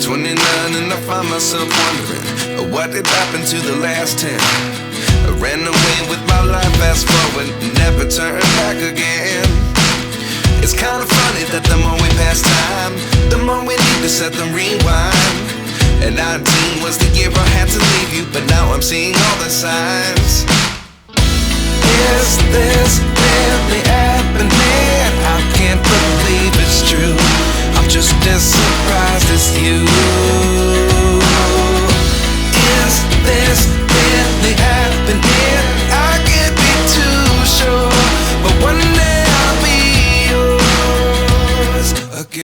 29 and I find myself wondering what did happen to the last 10. I ran away with my life, fast forward, never turn back again. It's kind of funny that the more we pass time, the more we need to set them rewind. And 19 was the year I had to leave you, but now I'm seeing all the signs. Is this really happening? I can't believe it's true. I'm just as surprised as